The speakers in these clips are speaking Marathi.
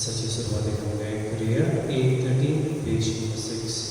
सच्ची सुरुवात हम गायन करूया 813 page number 6.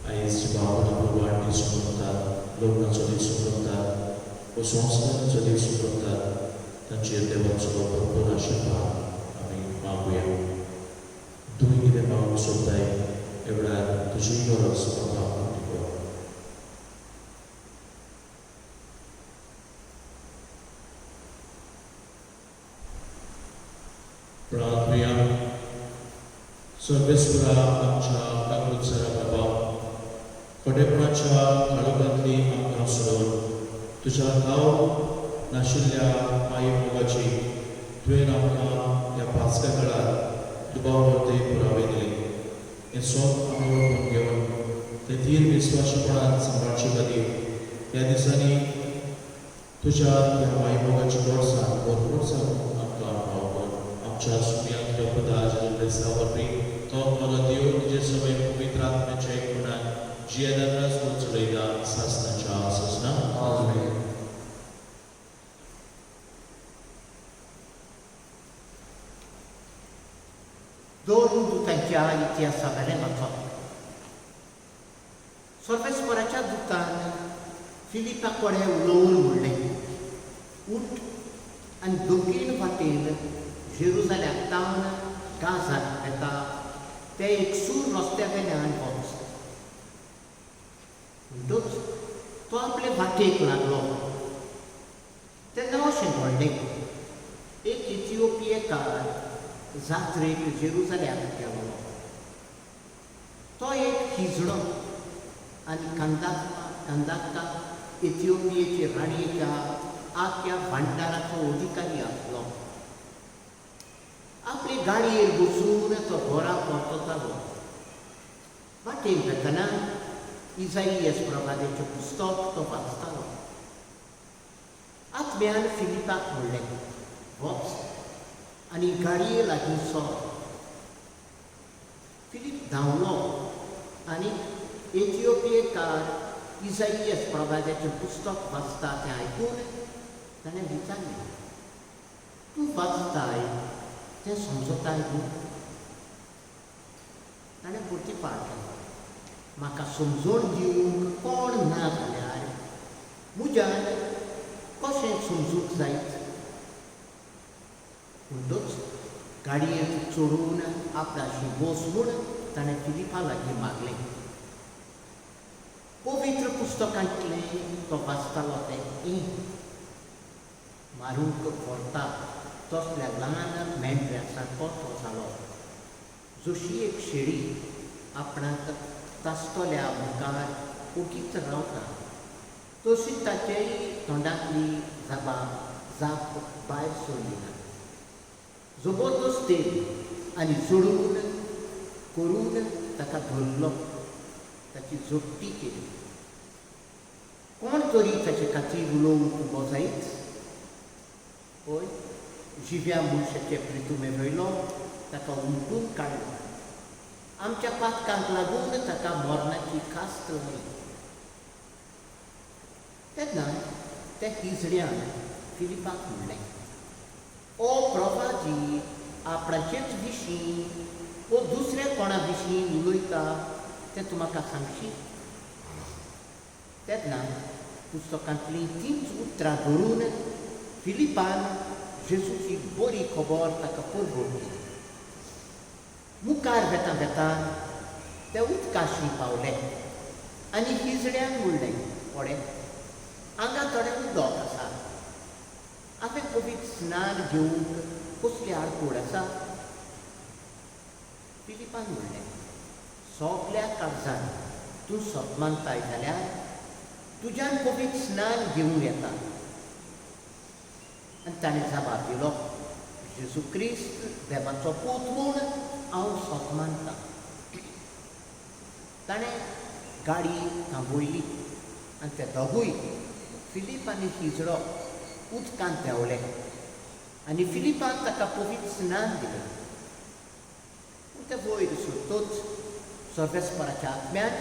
Ayah si bawa na pagbuhan di sumunta, loob ng sulit sumunta, हो संस्कारांचो दीस उगवतात तांचेर देवाचो भरपूर आशिर्वाद आमी मागुया. तुमी कितें मागूंक सोदताय हे वेळार तुजी गरज म्हाका उक्ती कर. प्रार्थुया. सर्वेस्परा आमच्या काकुत्सरा बाबा, खोटेपणाच्या काळोखांतली आमकां सोडून तुज्या गांव नाशिल्ल्या माये मोगाची तुवें आमकां ह्या पासका काळार दुबावते पुरावे दिले. हें सोप आमी वळखून घेवन ते तीर विस्वाशीपणान सांबाळचे खातीर ह्या दिसांनी तुज्या ह्या माये मोगाची गोडसाण भरपूर जावून आमकां भाव कर. आमच्या सुमयांतल्या पदा जेन्ना वरवीं तो मला देव तुजे सवय पवित्र आत्म्याच्या एकूणान जियेदान चलयता सासनाच्या सजना. आमेन. दोन दुतांच्या इतिहासावेलें वाचप. सर्वेस्पराच्या दुतान फिलिपा कडेन उलोवन म्हणलें, उठ आनी दोगीन वाटेन जेरुसालेमांतल्यान गाजाक येता ते एक सूर रस्त्या वेल्यान वच. म्हणटूच तो आपले वाटेक लागलो. तेन्ना अशें घडलें, एक इथिओपियेकार जात्रेक जेरुसालेमांत गेलो. तो एक हिजडो आनी कंदाका इथिओपियेचे राणयेच्या आख्या भांडाराचो अधिकारी आसलो. आपली गाडयेर बसून तो घरा परततालो. वाटेन वेतना इसाइयास प्रवादीचें पुस्तक तो वाचतालो. आत्म्यान फिलिपाक म्हणलें, वच आनी गाडये लागीं सर. फिलीप धांवलो आनी इथिओपियेकार इसाइयास प्रवादीचें पुस्तक वाचता तें आयकून ताणें विचारलें, तूं वाचताय तें समजताय न्हू? ताणें प्रतिपाळ केलो, म्हाका समजून दिवंक कोण ना जाल्यार म्हज्यान कशें समजूंक जायत? म्हणटूच गाडयेंत चडून आपणाशी बस म्हूण ताणें फिलिपा लागीं मागलें. पवित्र पुस्तकांतलें तो वाचतालो तें मारूंक व्हरता तसल्या ल्हान मेंढऱ्या सारको तो जालो. जशी एक शेळी आपणाक तासतल्या मुखार ओगीच रावता, तशी ताचेय तोंडांतली जाप भायर सरलिना. जबरदस्तेन आनी चडून करून ताका धरलो, ताची जप्ती केली. कोण तरी ताचे खातीर उलोवंक उबो जायत? पळय, जिव्या मनशाचे प्रितुमे वयलो ताका उमटून काडलो. आमच्या पातकांक लागून ताका मरणाची कास्त लायली. तेन्ना त्या हिजड्यान फिलिपाक म्हणलें, ओ प्रभाजी, आपणाचेच विशीं वो दुसऱ्या कोणा विशीं उलयता तें तूं म्हाका सांगशी? तेन्ना पुस्तकांतलीं 3 उतरां धरून फिलिपान जेजूची बरी खबर ताका परगट केली. मुखार वेता वेता ते उदकाशी पावले आनी हिजड्यान म्हणलें, पळय, हांगा थोडें उदक आसा. हांवें पवित्र स्नान घेवंक कसली आडखोड आसा? फिलिपान म्हणलें, सोगल्या काळजान तूं सतमानताय जाल्यार तुज्यान पवित्र स्नान घेवंक येता. आनी ताणें जबाब दिलो, जेजू क्रिस्त देवाचो पूत म्हूण हांव सतमानतां. ताणें गाडी थांबयली आनी ते दोगूय फिलीप आनी हिजडो उदकांत देंवले आनी फिलिपान ताका पवित्र स्नान दिलें. पूण ते वयर सरतूच सर्वेस्पराच्या आत्म्यान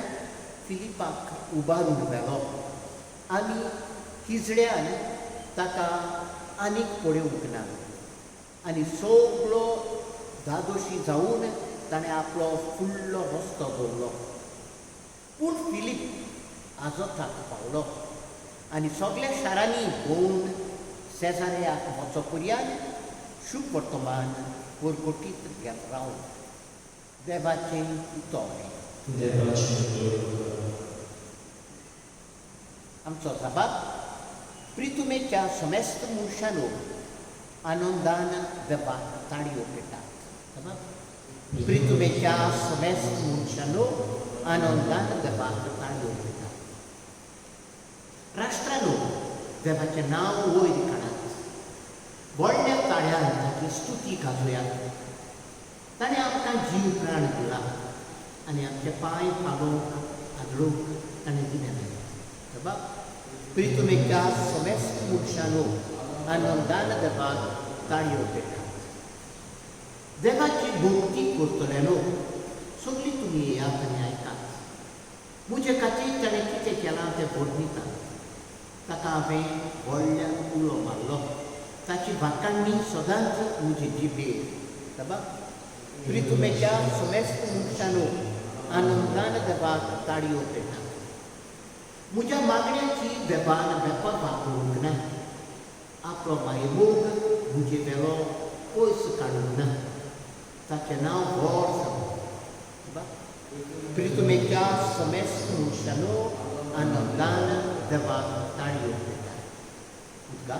फिलिपाक उबारून व्हेलो आनी हिजड्यान ताका आनीक पळोवंक ना. आनी सगळो धादोशी जावन ताणें आपलो फुडलो रस्तो दवरलो. पूण फिलीप आजोताक पावलो आनी सगळ्या शारांनी भोंवन सेजारियाक वचो पर्यंत शुभ वर्तमान कोरकोटीत घेत रावन देवाचें उतर आमचो जबाब प्रितुमेच्या समेस्त मनशांनो आनंदान देवाक ताळयो पेटात प्रितुमेच्या समेस्त मनशांनो आनंदान देवाक ताळयो पेटात राष्ट्रांनो देवाचें नांव वयर काडात व्हडल्या ताळ्यान ताची स्तुती गाजोयात ताणें आमकां जीव प्राण दिला आनी आमचे पांय पालोवंक आदळूंक ताणें दिलें देवाक प्रितुमेच्या समेस्त मनशांनो आनंदान देवाक ताळयो पेटात देवाची भक्ती करतलेलो सगळीं तुमी येयात आनी आयकात म्हजे खातीर ताणें कितें केलां तें वर्णितात ताका हांवें व्हडल्यान उलो मारलो ताची वाखाणणी सदांच म्हजे जिबेर देवाक प्रितुमेच्या समेस्त मनशांनो आनंदान देवाक ताळयो पेटात म्हज्या मागण्यांची देवान बेपरवा करूंक ना आपलो मायमोग म्हजे वेलो पयस काडूंक ना ताचें नांव व्हड जावं प्रितुमेच्या समेस्त मनशांनो आनंदान देवाक ताळयो पेटात उदका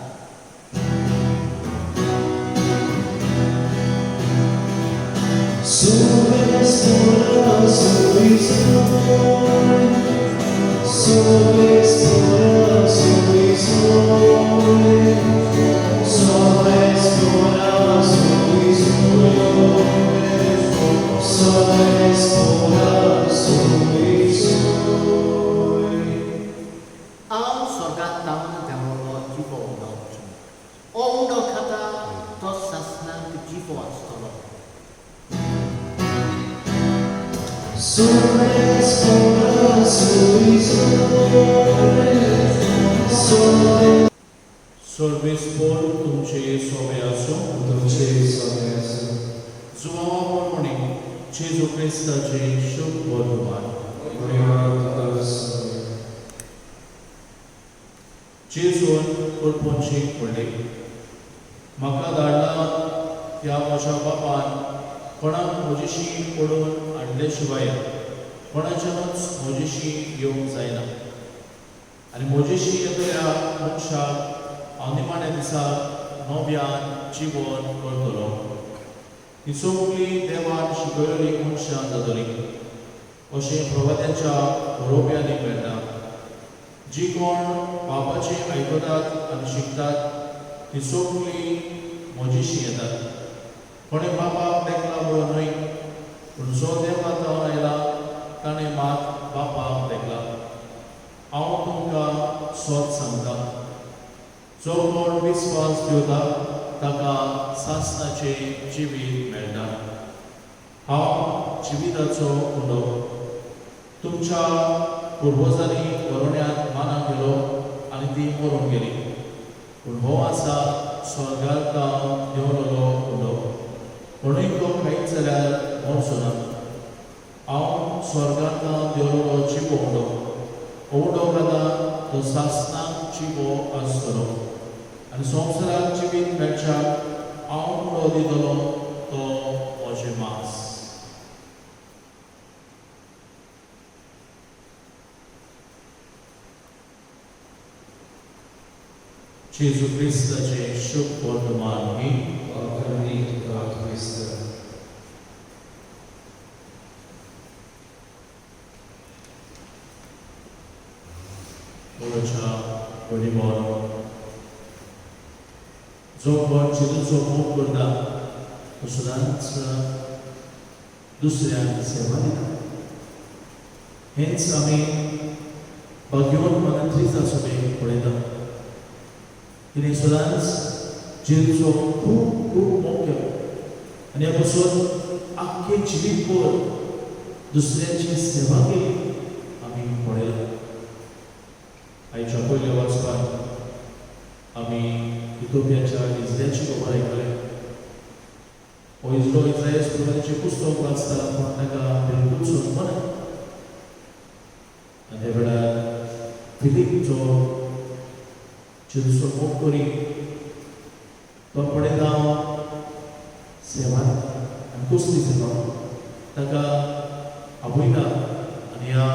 हांव स्वर्गांत तावन देंवलो जिवो उडोवचो हो उडो खाता तो सासणांत जिवो आसतलो सर्वेस्पोर तुमचे सोबे आसूं जुवांवा प्रमाणे जेजू क्रिस्ताचें शुभ वर्तमान जेजून करपोनचें म्हणलें म्हाका धाडला त्या म्हज्या बापान कोणाक म्हजेशी पडून हाडले शिवाय कोणाच्यानूच म्हजेशी येवंक जायना आनी म्हजेशी येतल्या मनशाक हांव निमाण्या दिसा नव्यान जिवन करतलो ही सगळीं देवान शिकयलेली मनशां जातलीं अशें प्रवाद्यांच्या बरोवप्यांनी मेळटा जी कोण बापाचें आयकतात आनी शिकतात ती सगळीं म्हजेशी येतात कोणें बापाक देखला बरो न्हय पूण जो देवा जावन आयला ताणें मात बापाक देखला हांव तुमकां सोत सांगता जो कोण विस्वास दिवता ताका सासणाचें जिवीत मेळटा हांव जिविताचो उडो तुमच्या पुर्वजांनी मरोण्यांत माना केलो आनी ती मरून गेली पूण हो आसा स्वर्गांत देंवलेलो उडो कोणूय तो खायत जाल्यार मरचो ना हांव स्वर्गांत देंवलेलो जिवो उडो हो उडो खाता तो सासणाक जिवो आसतलो आनी संवसाराक जिवीत मेळच्याक हांव उडो दितलो तो म्हजें मांस जेजू क्रिस्ताचें शुभ वर्तमान ही Orocia Bolivoro जो कोण जेजूचो मोग करता तो सदांच दुसऱ्यांक सेवा दिता हेंच आमी भाग्यवान मनांतलीच आसुनी पळयता तिणें सदांच जेजूचो खूब खूब मोग केलो आनी ह्या पासून आख्खे जिवीतभर दुसऱ्यांची सेवा केली आमी पळयला आयच्या पयल्या वाचपाक आमी इथोपियाच्या इस्रायलाची खबर आयकलें हो इस्रो इस्रायल स्पुराचें पुस्तक वाचता पूण ताका बिलकूल समजना आनी ह्या वेळार फिलीपचो जेजूचो मोग करी तो फुडें जावन सेवा आनी कसली सेवा ताका आवयना आनी ह्या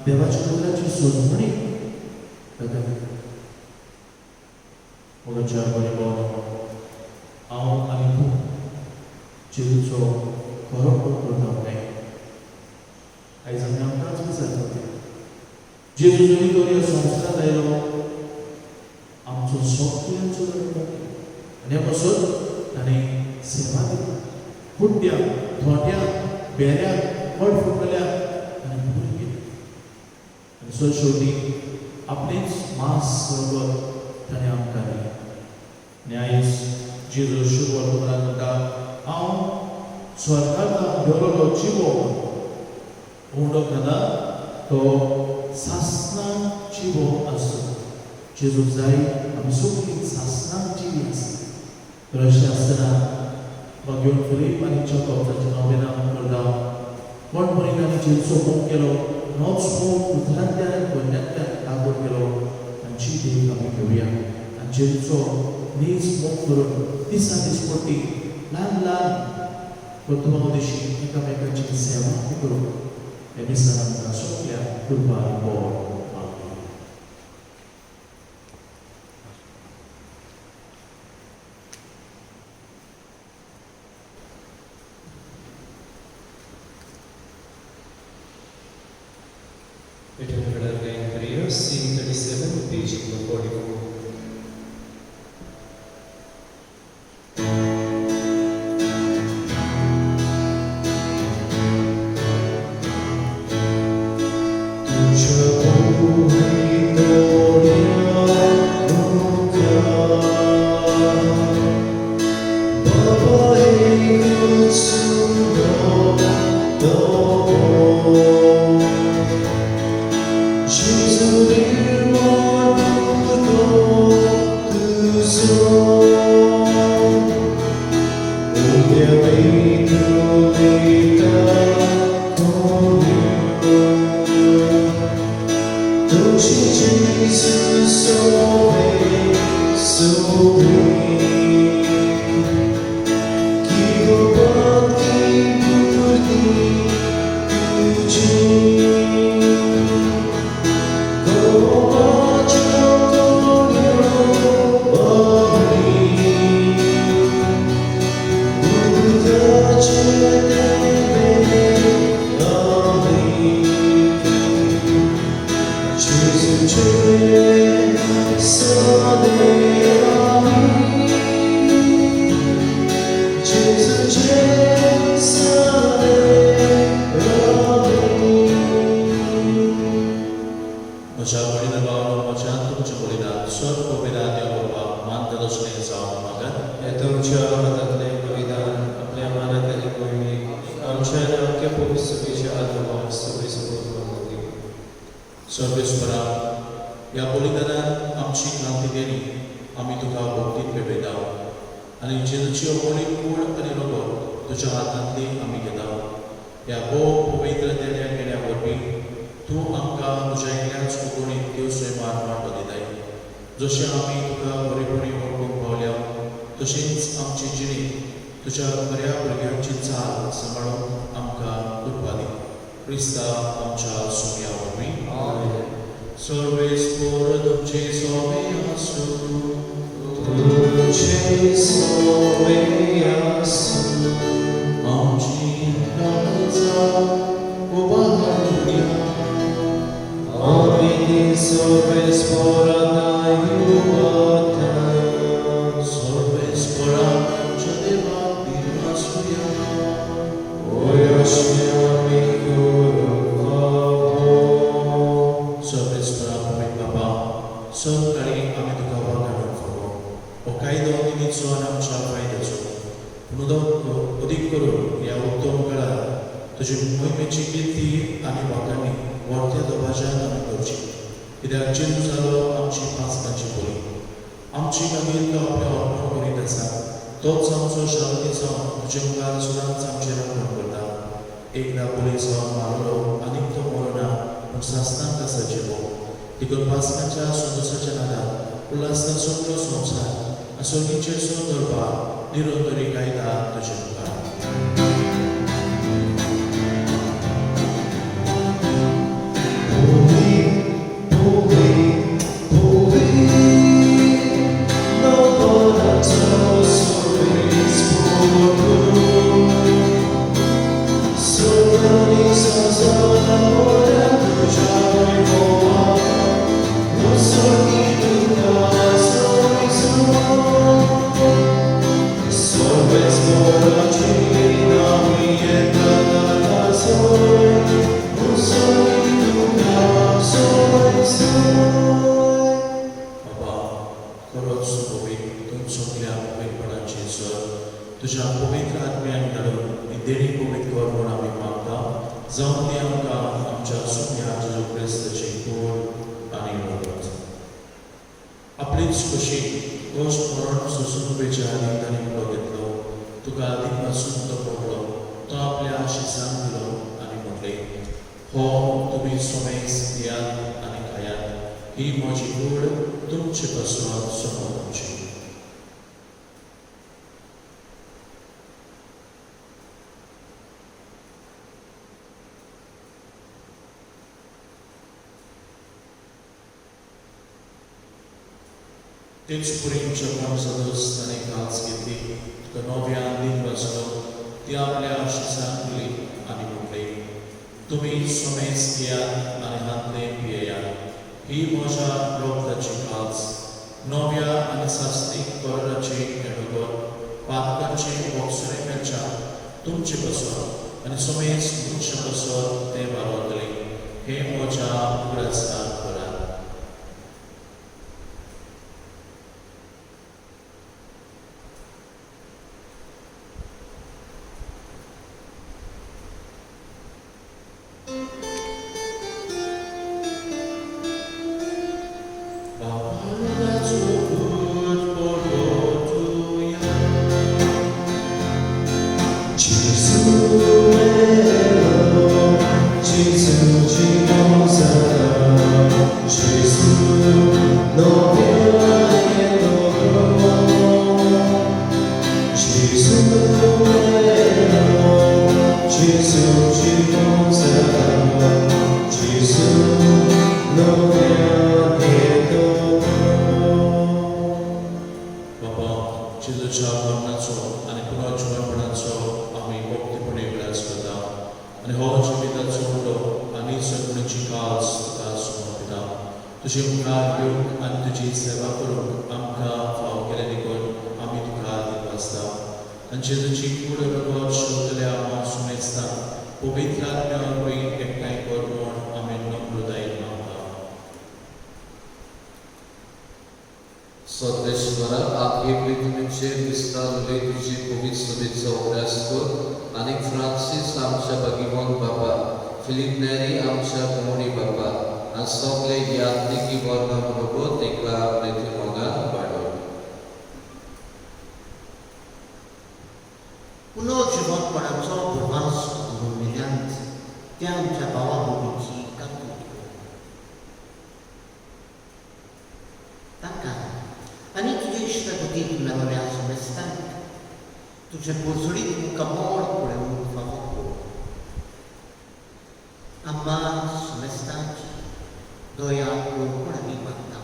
देवाच्या नदराची सोजमणी ताका मोगाच्या बरे हांव आनी तूं जेजूचो खरो मोग करता काय आयज आमी आमकांच विचारता जेजू जरी तो संवसारांत आयलो आमचो सगळ्यांचो आनी पासून ताणें सेवा दिली कुड्ड्यांक थोट्यांक बेऱ्यांक व्हड फुटल्याक आनी बरी केली आनी सो शेवटी आपलेच मांस सरबत ताणें आमकां दिलें आनी आयज जेजू शुभ वर्तमानांत म्हणटा हांव स्वर्गांत देवलो जिवो उंडो खाना तो सासणां जिवो आसूं जेजूक जाय आमी सगळीं सासणां जिवी आसा तर अशें आसतना म्हाका घेवन फिलीप आनी जाकोब ताचें नांवें नाम करता कोण म्हणी ताणें जेजूचो मोग केलो नोच मोग उतरांतल्यान आनी गोंयांतल्यान लागून केलो तांची देख आमी घेवया आनी जेजूचो नीज मोग करून दिसा दीस पडटी ल्हान ल्हान वर्तमानदेशी एकामेकांची सेवा करून हे दिसान आमकां सगळ्यांक कृपा आनी बोर मागूया. Written again prayer, scene 37, page number 44. सर्वेस्परा ह्या बलिदानांत आमची क्रांती देणी आमी तुका भक्तीन भेटयता आनी जेजूची अमोली कूड आनी रगत तुज्या हातांतली आमी घेता ह्या पवित्र देण्या केल्या वरवीं तूं आमकां तुज्या एकल्याच कोंकणींत देव सैमार वांटो दिताय जशें आमी तुका बरेपणी वळखूंक पावल्या तशींच आमची जिणी तुज्या बऱ्या भुरग्यांची चाल सांबाळून आमकां कृपा दी क्रिस्ता आमच्या सुम्या वरवीं सर्वेस्पर तुमचे सोबे आसूं तुमचे सोबे आसूं आमची काळजा उबारूया आमी सर्वेस्पर सर्वेस्पराच्या देवाक दिल आसूया सहकारी आमी तुका वागाडून फावो हो कायदो निमीचो आनी आमच्या फायद्याचो म्हणून अदीक करून ह्या उत्तम काळांत तुजी मोहिमेची गिती आनी वागाणी व्हडक्या दबाज्यान आमी करची कित्याक जेजू जालो आमची पासकांची बळी आमची कामीर तो आपल्या अर्पण करीत आसा तोच आमचो शांती जावन तुजे मुखार सुदांच आमचेर अर्पण करता एकदा बळी जावन मारलो आनीक तो मरना पूण सासणांक आसा जिवो देखून पासकांच्या संतोशाच्या नादांत उल्हासात सोडलो संसार आसोनीचेर सोन दवरपाक निरंतरी कायदा तुजे मुखार तुझ्या पवित्र आत्म्यान घडून देणी पवित्र कर म्हूण आमी मागता जावन ती आमकां आमच्या सुन्या जेजू क्रिस्ताची कूड आनी मदत आपलीच खुशी गोश्ट मरण सोसून उबेच्या आदी ताणें म्हणलो घेतलो तुका आदीं पासून तो पडलो तो आपल्या आशिसांक दिलो आनी म्हणले हो तुमी सोमेस घेयात आनी खायात ही म्हजी कूड तुमचे पासून समोर तुमची तेच पुरींच्या वंशदोस ताणें काच घेतली तुका नव्यान दीन वाचलो ती आपल्या आशिसांक दिली आनी म्हणले तुमी सोमेस घेयात आनी हातले पियेयात ही म्हज्या रोगताची काच नव्या आनी सास्तीक कलराची येडोगोर पातकांची वोक्सरे मेळच्या तुमचे पासून आनी सोमेस तुमच्या पासून ते वावरतले हे म्हज्या उगडासतान करात तुझे मुखार येवंक आनी तुजी सेवा करूंक आमकां फाव केले देखून आमी तुका दिवसता आनी जेजूची कूड रगत शोधल्या हांव सुमेस्ता पवित्र आत्म्यावरवी एकठांय कर म्हूण आमी नम्रतायेन मागता सर्वेश्वरा आपली पृथ्वीचेर विस्तारले तुजी पवित्र सभेचो अभ्यास कर आनी फ्रांसीस आमच्या भगिवन बाबा फिलीप नेरी आमच्या मोनी बाबा आनी सगळे यात्रिकी वर्गा बरोबर एका आपल्या मोगान वाडोव पुनर्जीवनपणाचो प्रवास घडोवण्यांत त्या आमच्या भावा भयणीची काकूट ताका आनी तुजे इश्ट खातीर मेळ्ळ्या समेस्तांक तुजे पोरसुडीक मुखामोड पळोवंक फावो कर आम्हा समेस्तांची दया करून आमी मागता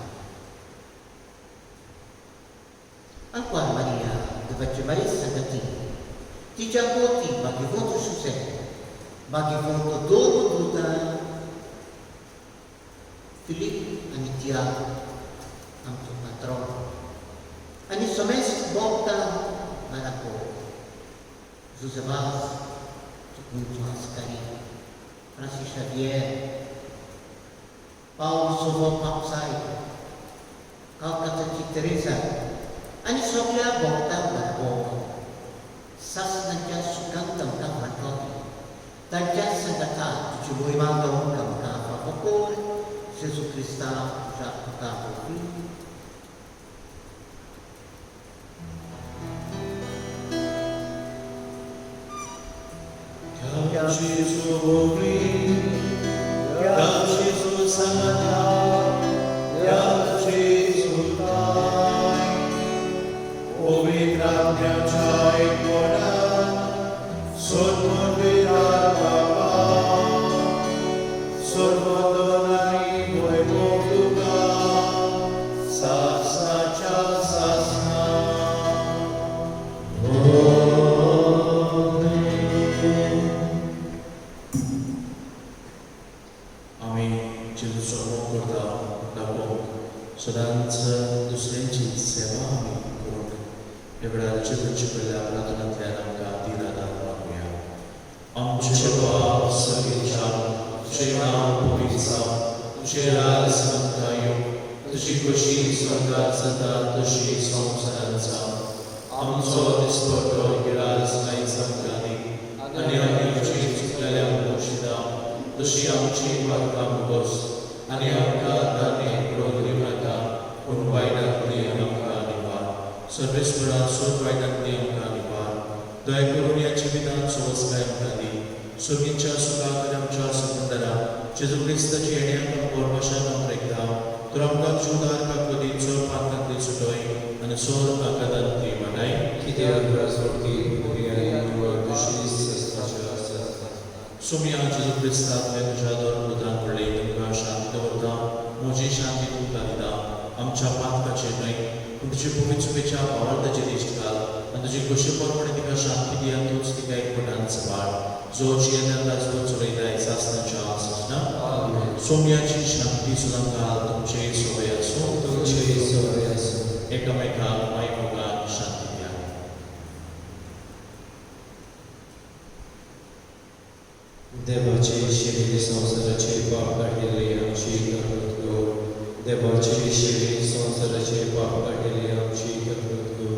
Ancora Maria, dove c'è Marissa Gatini, ti già voti, ma che voto su sé, ma che voto dopo tutta Filippo, Anitia, anche il patrono, Anisomes, Botta, Maraco, Giusevas, Tucunto Ascari, Francis Xavier, Paolo Sovo Papsai, Calcata Teresa, Ani Sofia Botta Maraco, Sas Nantia Sukantam Kamakoti, Tantia Sagata, Cibuimanga Unkam Kafa Vapore, Gesù Cristo, Giacomo Capo Figlio, Gesù Gesù Sanata, Gesù उपकार दाखोवंक सदांच दुसऱ्यांची सेवा आमी करूंक ह्या वेळारचे तुमचे कडल्या प्रार्थनांतल्यान आमकां दिरादान मागुया. आमचे बाब सगळेच्या तुझें नांव पवित्र जावं, तुझें राज आमकां येवं, तुजी कशी स्वर्गांत जाता तशी संवसारांत जावं. आमचो दिसपट्टो गिरास आयज आमकां दी आनी आमी आमची चुकलेल्यांक बक्षिता तशी आमची पातकां मुगोस आनी आमकां दानी पडोवंक दिवनाका पूण वायटांतली आमकां निवार. सर्वेस्परा सोद वायटांतली आमकां निवार. दया करून ह्या जिवितांत सोवसकाय आमकां दी. सोबीच्या सुखाक आमच्या सुंदरा जेजू क्रिस्ताची येण्याक आमी पोरपाशान आमकां तर आमकां जीवदार काकोदी चोर पातकांतली सुटोय आनी सोर आकादांतली वाडाय. कित्याक राजवटी सुमिया जेजू क्रिस्तांतले तुज्या दोन पुत्रांक कडले तुमकां शांती दवरता. म्हजी शांती तुमकां दिता. आमच्या पातकाचे न्हय पूण तुजे पवित्र चुकेच्या भावार्थाचेर इश्ट घाल आनी तुजी कशी परपणे तिका शांती दिया तूंच तिका एकपटान सांबाळ. जो जियेंत राजवट चलयताय सासणाच्या आसना सोम्याची शांती सुद्दां घाल तुमचे सोबे आसूं तुमचे सवय आसूं. एकामेकाक माय मोगान शांती द्या. देवाचे शिवे संवसाराचे पाप काडिल्ले आमची तकलीफ कर. देवाचे शिवे संवसाराचे पाप काडिल्ले आमची तकलीफ कर.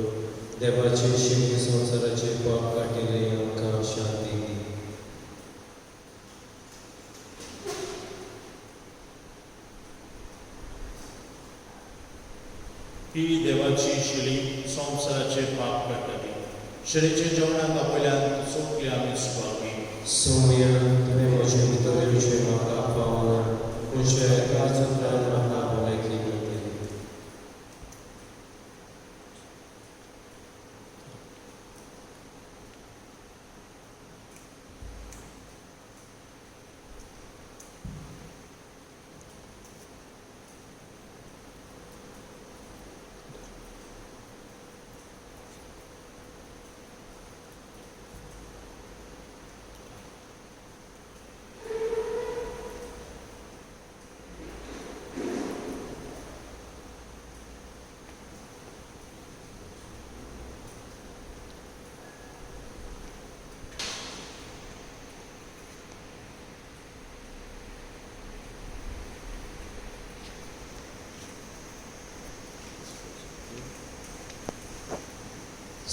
देवाचे शिवे संवसाराचे पाप काडिल्ले आमकां शांती दी. ही देवाची शिली संवसाराचे पाप काडटली. शिळेचे जेवणाक आपल्यान सोंपले आमी सुवाकी. सौम्य तुवें म्हजे भितरचे म्हाका पावना तुजे काळजांतल्यान म्हाका भलायकी मेळटली.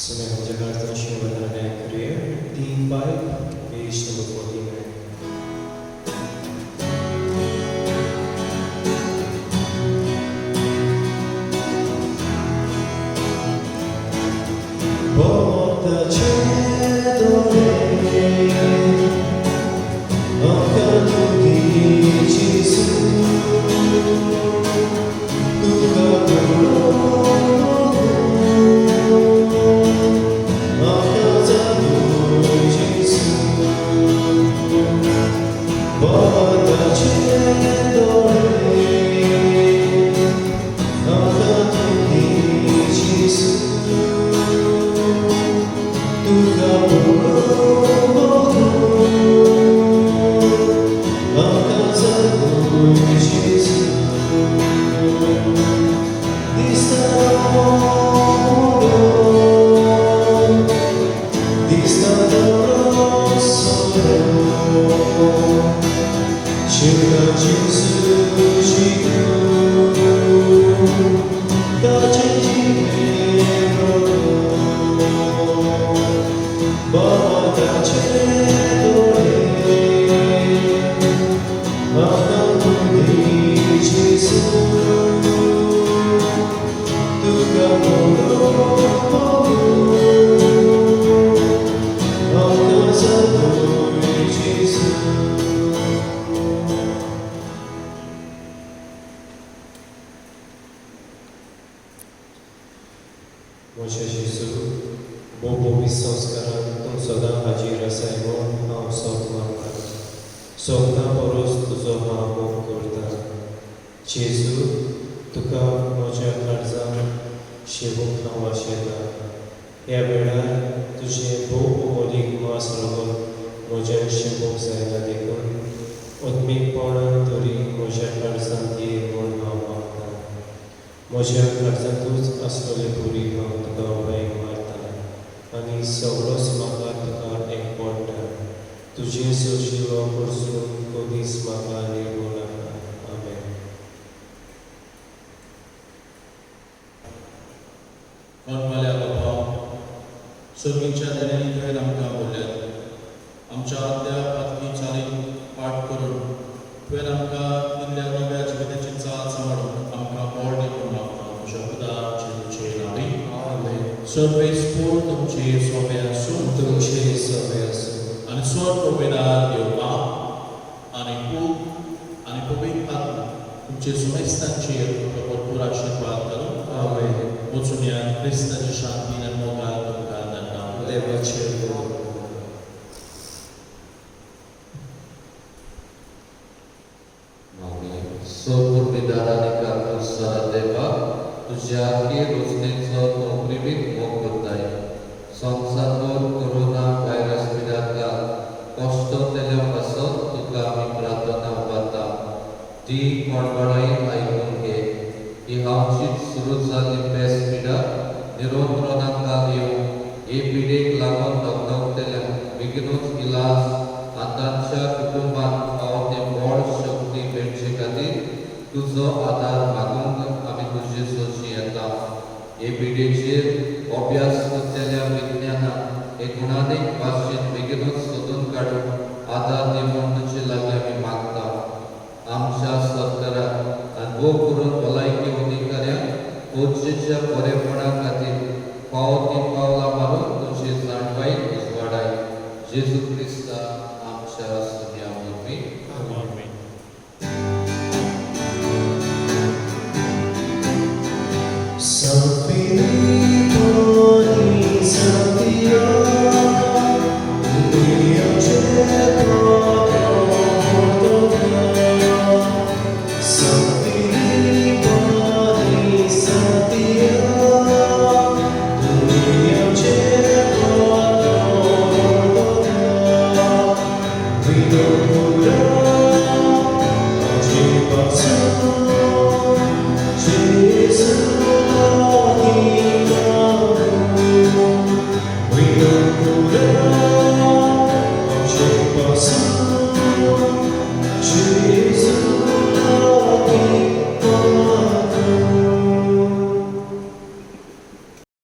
Summa Jakarta Shivadana Korea, Team 5, page number 49. Porta cedole, o canto di Gesù, tu capo. Moce Gesù, Bobo Vissanskaran, cum soda hajira saimon, am sokmanta. Sokna poros tu zoha mok kurta. Gesù, tuka moja karza, shivuk nawasheta. या वेळार तुझे भोव भौगोलिक मास रगत म्हज्या शिवूक जायना देखून ओतमीकपणान तरी म्हज्या काळजांत ये म्हूण हांव मागतां. म्हज्या काळजांतूच आसतले पुरी हांव तुका उबेग मारतां आनी सगळोच म्हाका तुका एकवटा. तुजे सोशिलो परसून कधीच म्हाका निर्मूळ नाका. आमेन. कोणमाल्या बाबा सर्वीच्या देण्यानी तुवें आमकां बोल्ल्यात. आमच्या आदल्या पातकी चालीक पाठ करून तुवें आमकां दिल्ल्या नव्या जिविताची चाल सांबाळून आमकां बोड दिवून मागता. तुज्या पुताचे तुजे नांवी आमेन. सर्वेस्पूर्ण तुमचे सोबे आसूं तुमचे सवे आसूं आनी स्वर्ग उबेदार देव बाप आनी पूत आनी पवित्र आत्मा तुमचे सुमेस्तांचेर भरपूर आशिर्वाद करून आमेन. वचून या क्रिस्ताची शांती आनी मोगाल तुमकां धाडटा. देवाचे बोल. सोपूर विधानाने काकू सरा देवा तुझ्या की रोजनेचो नोकरीवीक मोग करताय. संवसारावर कोरोना व्हायरस पिडाका कष्ट केल्या पासत तुका आमी प्रार्थना उबारता. ती कोणगोडाई आयकून घे. ही आमची सुरू जाल्ली पेस पिडा निरोधनाकाल येवं हे पिडेक लागून धगधगतेल्या बेगीनूच इलाज आतांच्या कुटुंबांत पावते व्हड शक्ती मेळचे खातीर तुजो आदार मागूंक आमी तुजे सोशी येता. हे पिडेचेर अभ्यास करतल्या विज्ञानाक हे गुणानीक भाशेन बेगीनूच सोदून काडून आदार दिवून तुजे लागीं आमी मागता. आमच्या सरकाराक आनी भोव करून भलायकी अधिकाऱ्यांक पोरचेच्या बरेपणा खातीर पावती पावलां मारून तुजे जाणवाईक उजवाडाय. जेजू